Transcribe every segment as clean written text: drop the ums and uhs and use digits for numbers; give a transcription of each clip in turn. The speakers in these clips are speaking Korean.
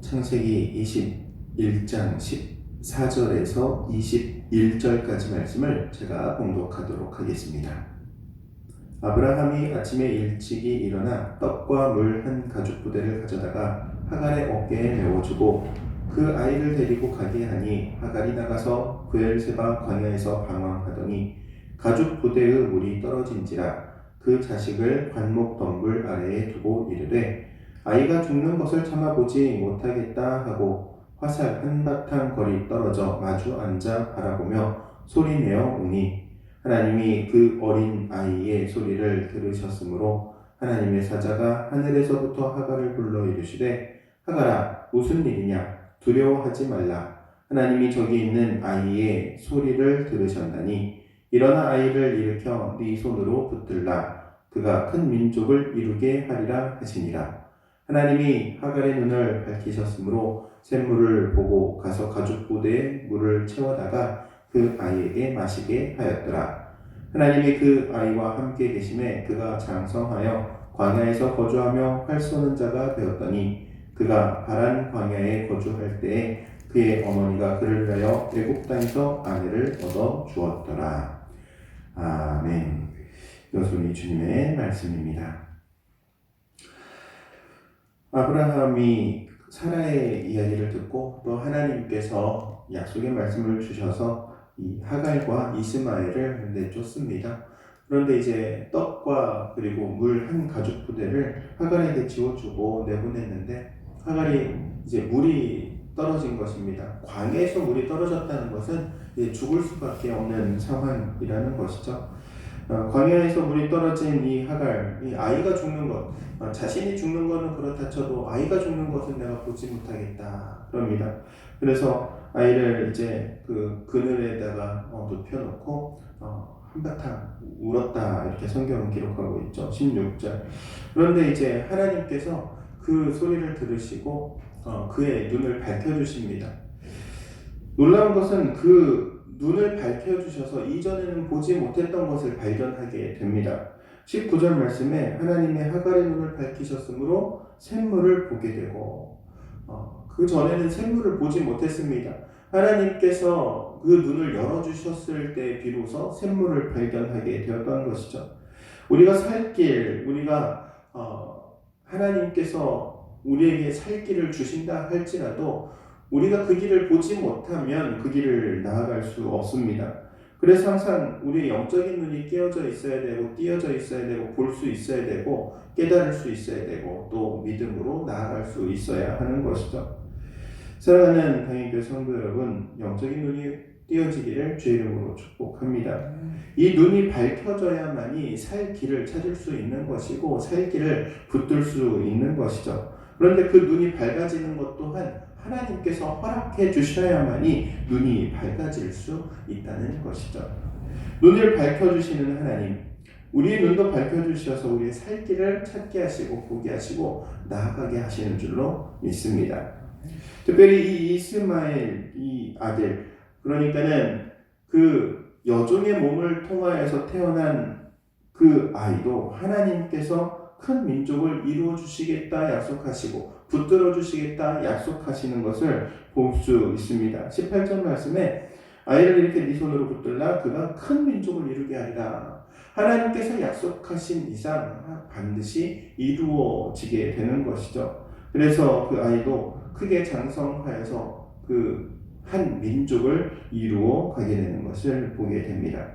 창세기 21장 14절에서 21절까지 말씀을 제가 봉독하도록 하겠습니다. 아브라함이 아침에 일찍이 일어나 떡과 물 한 가죽 부대를 가져다가 하갈의 어깨에 메워주고 그 아이를 데리고 가게 하니 하갈이 나가서 브엘세바 광야에서 방황하더니 가죽 부대의 물이 떨어진지라 그 자식을 관목 덩굴 아래에 두고 이르되 아이가 죽는 것을 참아보지 못하겠다 하고 화살 한바탕 거리 떨어져 마주 앉아 바라보며 소리내어 우니 하나님이 그 어린 아이의 소리를 들으셨으므로 하나님의 사자가 하늘에서부터 하갈을 불러 이르시되 하갈아 무슨 일이냐 두려워하지 말라 하나님이 저기 있는 아이의 소리를 들으셨나니 일어나 아이를 일으켜 네 손으로 붙들라 그가 큰 민족을 이루게 하리라 하시니라. 하나님이 하갈의 눈을 밝히셨으므로 샘물을 보고 가서 가죽 부대에 물을 채워다가 그 아이에게 마시게 하였더라. 하나님이 그 아이와 함께 계심에 그가 장성하여 광야에서 거주하며 활 쏘는 자가 되었더니 그가 바란 광야에 거주할 때에 그의 어머니가 그를 위하여 애굽 땅에서 아내를 얻어 주었더라. 아멘. 이것은 주님의 말씀입니다. 아브라함이 사라의 이야기를 듣고 또 하나님께서 약속의 말씀을 주셔서 이 하갈과 이스마엘을 내쫓습니다. 그런데 이제 떡과 그리고 물 한 가죽 부대를 하갈에게 지어주고 내보냈는데 하갈이 이제 물이 떨어진 것입니다. 광야에서 물이 떨어졌다는 것은 이제 죽을 수밖에 없는 상황이라는 것이죠. 광야에서 물이 떨어진 이 하갈, 이 아이가 죽는 것, 자신이 죽는 것은 그렇다 쳐도 아이가 죽는 것은 내가 보지 못하겠다 그럽니다. 그래서 아이를 이제 그 그늘에다가 눕혀놓고 한바탕 울었다 이렇게 성경은 기록하고 있죠. 16절. 그런데 이제 하나님께서 그 소리를 들으시고 그의 눈을 밝혀주십니다. 놀라운 것은 그 눈을 밝혀주셔서 이전에는 보지 못했던 것을 발견하게 됩니다. 19절 말씀에 하나님의 하갈의 눈을 밝히셨으므로 샘물을 보게 되고 그 전에는 샘물을 보지 못했습니다. 하나님께서 그 눈을 열어주셨을 때 비로소 샘물을 발견하게 되었던 것이죠. 우리가 살 길, 우리가 하나님께서 우리에게 살 길을 주신다 할지라도 우리가 그 길을 보지 못하면 그 길을 나아갈 수 없습니다. 그래서 항상 우리의 영적인 눈이 깨어져 있어야 되고 띄어져 있어야 되고 볼 수 있어야 되고 깨달을 수 있어야 되고 또 믿음으로 나아갈 수 있어야 하는 것이죠. 사랑하는 당일교회 성도 여러분, 영적인 눈이 띄어지기를 주의 이름으로 축복합니다. 이 눈이 밝혀져야만이 살 길을 찾을 수 있는 것이고 살 길을 붙들 수 있는 것이죠. 그런데 그 눈이 밝아지는 것 또한 하나님께서 허락해 주셔야만이 눈이 밝아질 수 있다는 것이죠. 눈을 밝혀주시는 하나님, 우리의 눈도 밝혀주셔서 우리의 살 길을 찾게 하시고 보게 하시고 나아가게 하시는 줄로 믿습니다. 특별히 이 이스마엘 이 아들, 그러니까는 그 여종의 몸을 통하여서 태어난 그 아이도 하나님께서 큰 민족을 이루어 주시겠다 약속하시고 붙들어 주시겠다 약속하시는 것을 볼 수 있습니다. 18절 말씀에 아이를 이렇게 네 손으로 붙들라 그가 큰 민족을 이루게 하리라. 하나님께서 약속하신 이상 반드시 이루어지게 되는 것이죠. 그래서 그 아이도 크게 장성하여서 그 한 민족을 이루어 가게 되는 것을 보게 됩니다.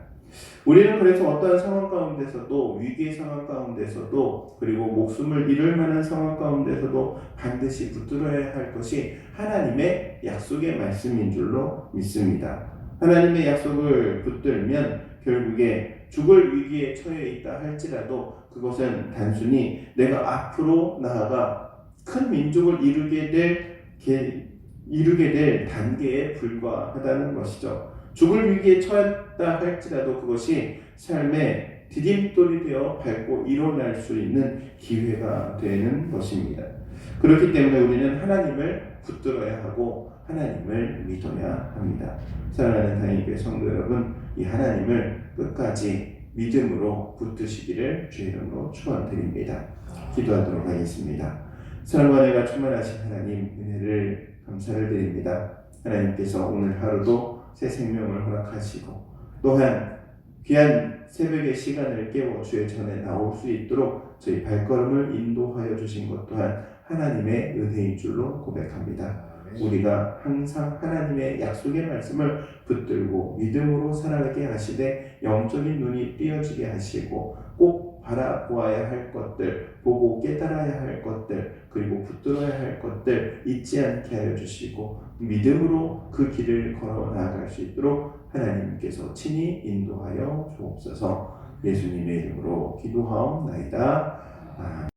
우리는 그래서 어떠한 상황 가운데서도 위기의 상황 가운데서도 그리고 목숨을 잃을 만한 상황 가운데서도 반드시 붙들어야 할 것이 하나님의 약속의 말씀인 줄로 믿습니다. 하나님의 약속을 붙들면 결국에 죽을 위기에 처해 있다 할지라도 그것은 단순히 내가 앞으로 나아가 큰 민족을 이루게 될 단계에 불과하다는 것이죠. 죽을 위기에 처했다 할지라도 그것이 삶의 디딤돌이 되어 밟고 일어날 수 있는 기회가 되는 것입니다. 그렇기 때문에 우리는 하나님을 붙들어야 하고 하나님을 믿어야 합니다. 사랑하는 당일교회 성도 여러분, 이 하나님을 끝까지 믿음으로 붙드시기를 주의 이름으로 축원드립니다. 기도하도록 하겠습니다. 사랑과 은혜가 충만하신 하나님, 은혜를 감사를 드립니다. 하나님께서 오늘 하루도 새 생명을 허락하시고 또한 귀한 새벽의 시간을 깨워 주의 전에 나올 수 있도록 저희 발걸음을 인도하여 주신 것 또한 하나님의 은혜인 줄로 고백합니다. 우리가 항상 하나님의 약속의 말씀을 붙들고 믿음으로 살아가게 하시되 영적인 눈이 띄어지게 하시고 꼭 바라보아야 할 것들, 보고 깨달아야 할 것들, 그리고 붙들어야 할 것들 잊지 않게 하여 주시고 믿음으로 그 길을 걸어 나아갈 수 있도록 하나님께서 친히 인도하여 주옵소서. 예수님의 이름으로 기도하옵나이다. 아멘.